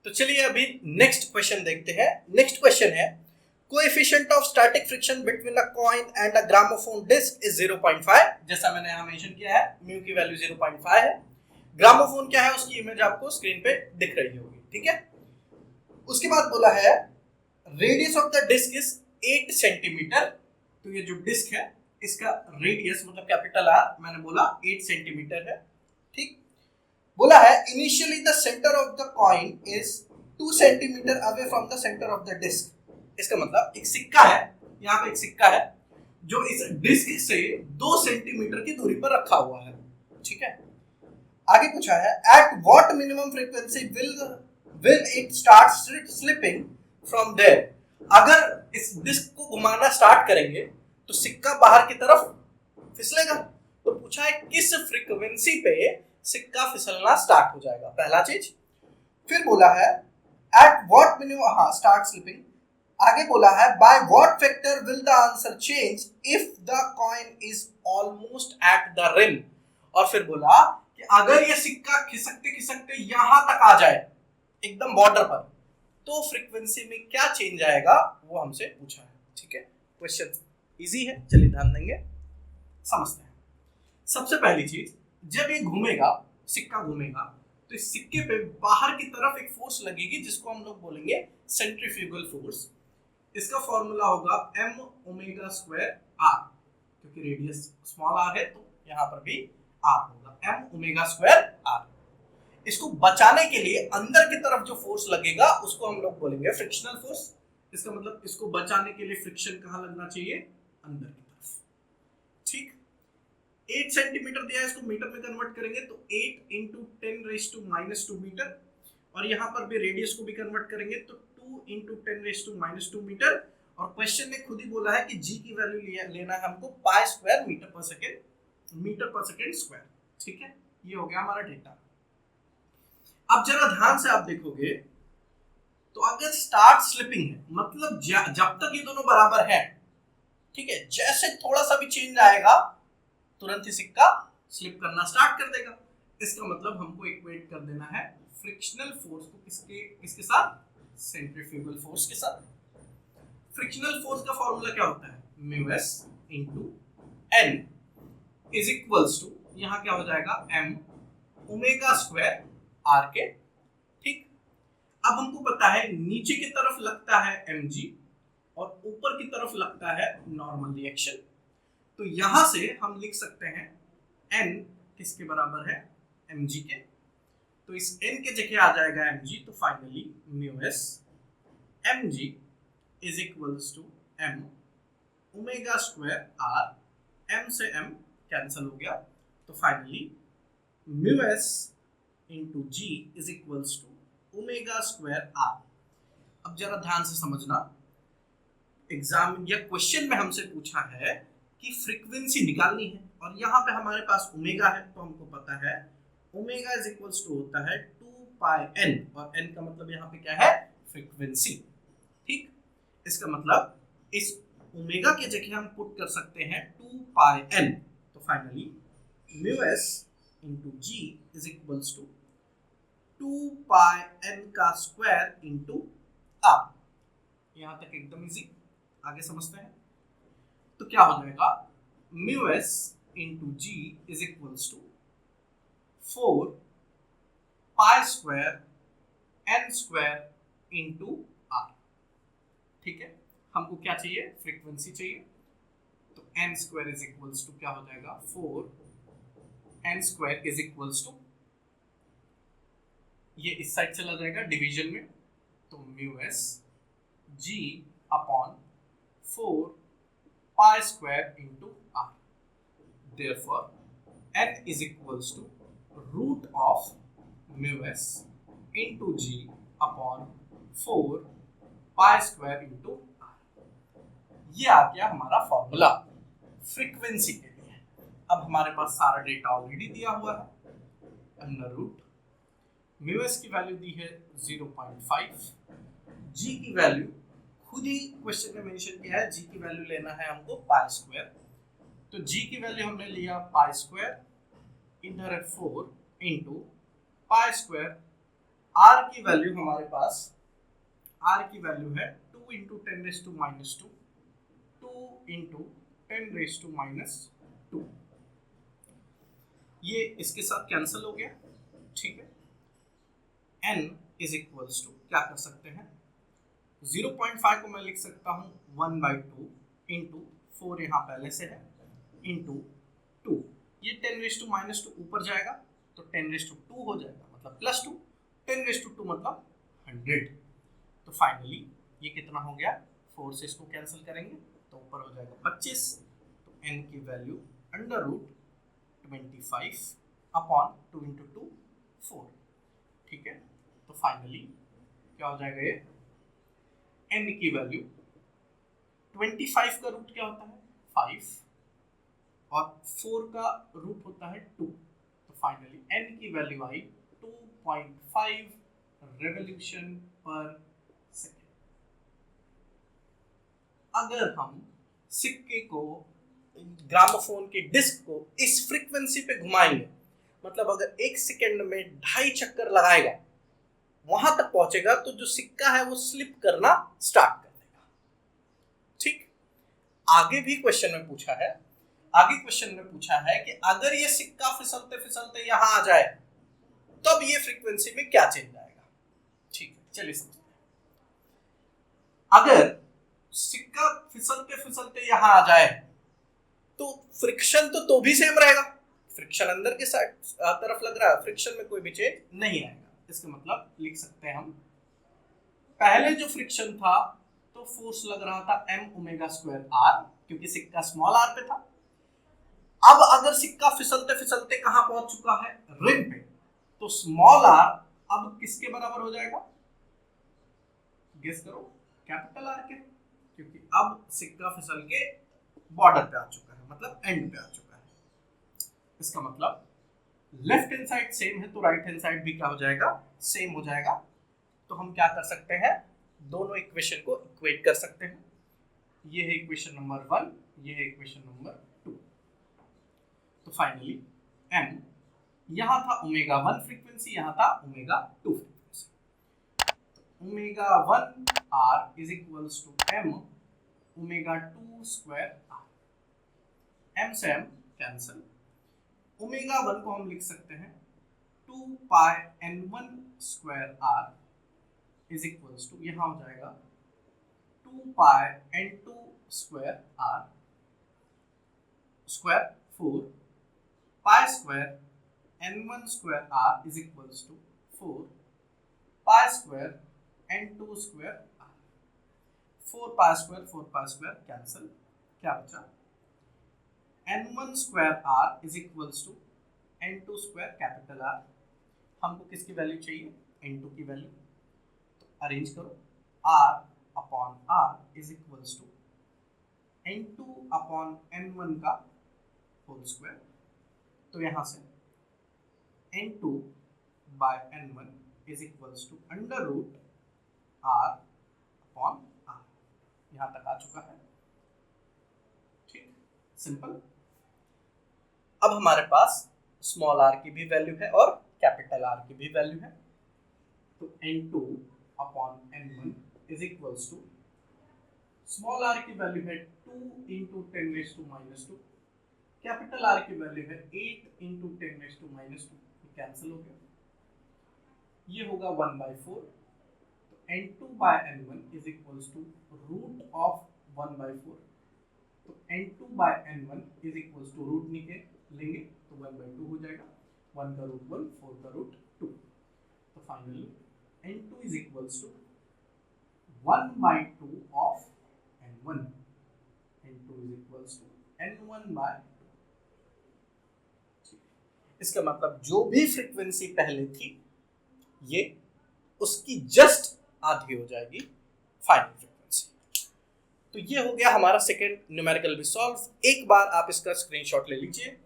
तो चलिए अभी नेक्स्ट क्वेश्चन देखते हैं। नेक्स्ट क्वेश्चन है coefficient of static friction between a coin and a gramophone disc is 0.5। जैसा मैंने यहाँ मेंशन किया है, म्यू की वैल्यू 0.5 है। ग्रामोफोन क्या है उसकी इमेज आपको स्क्रीन पे दिख रही होगी, ठीक है। उसके बाद बोला है radius of the disc is 8 centimetre. तो ये जो डिस्क है इसका रेडियस मतलब कैपिटल आर मैंने बोला 8 सेंटीमीटर है, ठीक। बोला है initially the centre of the coin is 2 centimetre away from the centre of the disc. इसका मतलब एक सिक्का है, यहाँ पे एक सिक्का है जो इस डिस्क से 2 सेंटीमीटर की दूरी पर रखा हुआ है, ठीक है। आगे पूछा है at what minimum frequency will it start slipping from there. अगर इस डिस्क को घुमाना स्टार्ट करेंगे तो सिक्का बाहर की तरफ फिसलेगा। तो पूछा है किस फ्रीक्वेंसी पे सिक्का फिसलना स्टार्ट हो जाएगा, पहला चीज। फिर बोला है at what minimum start slipping. आगे बोला है by what factor will the answer change if the coin is almost at the rim. और फिर बोला कि अगर ये सिक्का खिसकते खिसकते यहां तक आ जाए एकदम बॉर्डर पर, तो फ्रीक्वेंसी में क्या चेंज आएगा वो हमसे पूछा है, ठीक है। क्वेश्चन इजी है, चलिए ध्यान देंगे, समझते हैं। सबसे पहली चीज, जब ये घूमेगा, सिक्का घूमेगा, तो इस सिक्के पे बाहर की तरफ एक फोर्स लगेगी जिसको हम लोग बोलेंगे सेंट्रीफ्यूगल फोर्स। इसका फॉर्मूला होगा m ओमेगा स्क्वायर r, क्योंकि रेडियस स्मॉल r है तो यहाँ पर भी r होगा m ओमेगा स्क्वायर r। इसको बचाने के लिए अंदर की तरफ जो फोर्स लगेगा उसको हम लोग बोलेंगे फ्रिक्शनल फोर्स। इसका मतलब इसको बचाने के लिए फ्रिक्शन कहाँ लगना चाहिए, अंदर की तरफ, ठीक। 8 सेंटीमीटर दिया है, इसको मीटर में कन्वर्ट करेंगे तो 8 इंटू 10⁻² मीटर, और यहाँ पर भी रेडियस को भी कन्वर्ट करेंगे तो 2 इंटू 10⁻² मीटर। और क्वेश्चन ने खुद ही बोला है कि g की वैल्यू लेना है हमको पाई स्क्वायर मीटर पर सेकेंड स्क्वायर, ठीक है। ये हो गया हमारा डेटा। अब जरा ध्यान से आप देखोगे तो अगर स्टार्ट स्लिपिंग है मतलब जब तक ये दोनों बराबर है, ठीक है, जैसे थोड़ा सा भी चेंज आएगा तुरंत ही सिक्का स्लिप करना स्टार्ट कर देगा। इसका मतलब हमको इक्वेट कर देना है फ्रिक्शनल फोर्स को किसके साथ, सेंट्रीफ्यूगल फोर्स के साथ। फ्रिक्शनल फोर्स का फॉर्मूला क्या होता है, mu S into N is equals to, यहाँ क्या हो जाएगा m ओमेगा स्क्वायर r के, ठीक। अब हमको पता है नीचे की तरफ लगता है mg और ऊपर की तरफ लगता है नॉर्मल रिएक्शन। तो यहां से हम लिख सकते हैं n किसके बराबर है, mg के। तो इस n के जगह आ जाएगा mg, तो finally mu S mg is equals to m omega square r, m से m कैंसिल हो गया, तो finally mu S into G is equals to omega square r। अब जरा ध्यान से समझना, एग्जाम या क्वेश्चन में हमसे पूछा है कि फ्रीक्वेंसी निकालनी है और यहाँ पे हमारे पास ओमेगा है, तो हमको पता है ओमेगा इज इक्वल्स टू होता है 2 पाई n, और n का मतलब यहाँ पे क्या है, फ्रीक्वेंसी, ठीक। इसका मतलब इस ओमेगा के जगह हम पुट कर सकते हैं 2 पाई n, तो finally mu S into G is equals to 2 pi n का स्क्वायर इंटू r। यहां तक एकदम इजी, आगे समझते हैं। तो क्या हो जाएगा, mu S into G is equals to 4 pi square n square into r, ठीक है। हमको क्या चाहिए, फ्रीक्वेंसी चाहिए, तो n square is equals to क्या हो जाएगा, 4 n square is equals to, ये इस साइड चला जाएगा डिवीजन में, तो mu s g upon 4 pi square into r. Therefore n is equals to root of mu S into g upon 4 pi square into r. ये आ गया हमारा फॉर्मूला फ्रीक्वेंसी के लिए। अब हमारे पास सारा डेटा ऑलरेडी दिया हुआ है, अंडर रूट म्यू एस की वैल्यू दी है 0.5, जी की वैल्यू खुद ही क्वेश्चन में मेंशन किया है, जी की वैल्यू लेना है हमको पाई स्क्वायर, तो जी की वैल्यू हमने लिया पाई स्क्वायर, इधर है 4 इंटू पाई स्क्वायर आर की वैल्यू हमारे पास, आर की वैल्यू है 2 इंटू 10⁻², 2 इंटू 10⁻²। ये इसके साथ कैंसिल हो गया, ठीक है। n इज इक्वल्स टू क्या कर सकते हैं, 0.5 को मैं लिख सकता हूँ 1/2 इंटू 4 यहाँ पहले से है इंटू 2, ये 10⁻² ऊपर जाएगा तो 10⁻² हो जाएगा, मतलब +2, 10⁻² मतलब 100। तो फाइनली ये कितना हो गया, 4 से इसको कैंसिल करेंगे तो ऊपर हो जाएगा 25। तो n की वैल्यू √25 अपॉन 2 इंटू 2 4, ठीक है। तो फाइनली क्या हो जाएगा, ये n की वैल्यू 25 का रूट क्या होता है 5 और 4 का रूट होता है 2। तो फाइनली n की वैल्यू आई 2.5 रेवोल्यूशन पर सेकेंड। अगर हम सिक्के को, ग्रामोफोन के डिस्क को इस फ्रीक्वेंसी पे घुमाएंगे, मतलब अगर 1 सेकेंड में 2.5 चक्कर लगाएगा, वहां तक पहुंचेगा तो जो सिक्का है वो स्लिप करना स्टार्ट कर देगा, ठीक। आगे भी क्वेश्चन में पूछा है, आगे क्वेश्चन में पूछा है कि अगर ये सिक्का फिसलते फिसलते यहां आ जाए तब ये फ्रीक्वेंसी में क्या चेंज आएगा, ठीक है। चलिए समझते हैं। अगर सिक्का फिसलते फिसलते यहां आ जाए तो फ्रिक्शन तो भी सेम रहेगा, फ्रिक्शन अंदर के साइड तरफ लग रहा है, फ्रिक्शन में कोई भी चेंज नहीं आएगा। इसका मतलब लिख सकते हैं हम, पहले जो फ्रिक्शन था तो फोर्स लग रहा था m⍵²r, क्योंकि सिक्का स्मॉल r पे था। अब अगर सिक्का फिसलते फिसलते कहां पहुंच चुका है, रिम पे, तो स्मॉल r अब किसके बराबर हो जाएगा, गेस करो, कैपिटल R के, क्योंकि अब सिक्का फिसल के बॉर्डर पे आ चुका है, मतलब एंड पे आ चुका है। इसका मतलब लेफ्ट हैंड साइड सेम है तो राइट हैंड साइड भी क्या हो जाएगा, सेम हो जाएगा। तो हम क्या कर सकते हैं, दोनों इक्वेशन को इक्वेट कर सकते हैं। ये है इक्वेशन नंबर 1, ये है इक्वेशन नंबर 2। तो फाइनली m यहां था ω1 फ्रीक्वेंसी, यहां था ω2 frequency. ω1r is equals to m⍵2²r, m से m कैंसिल, ω1 को हम लिख सकते हैं 2πn1²r इज इक्वल्स टू, यहां हो जाएगा 2πn2²r square 4 π² n1²r is equals to 4 π² n2²r, 4 π² cancel, क्या बचा, n1²r is equals to n2² capital R। हमको किसकी वैल्यू चाहिए, n2 की वैल्यू। तो अरेंज करो, r upon r is equals to n2 upon n1 का होल स्क्वायर। तो यहां से n2 by n1 is equals to under root r upon r, यहां तक आ चुका है, ठीक, सिंपल। अब हमारे पास स्मॉल r की भी वैल्यू है और कैपिटल R की भी वैल्यू है। तो n2 upon n1 is equals to, small r की वैल्यू है 2 इंटू 10⁻², कैपिटल R की वैल्यू है 8 इंटू 10⁻², कैंसिल हो गया, ये होगा 1/4। तो n2 by n1 is equals to root of 1/4। तो n2 by n1 is equals to root लेंगे तो 1/2 हो जाएगा, 1 का रूट 1, 4 का रूट 2। तो finally n2 is equals to 1/2 of n1, n2 is equals to n1/2। इसका मतलब जो भी फ्रीक्वेंसी पहले थी ये उसकी जस्ट आधी हो जाएगी फाइनल फ्रीक्वेंसी। तो ये हो गया हमारा सेकेंड न्यूमेरिकल भी सॉल्व। एक बार आप इसका स्क्रीनशॉट ले लीजिए।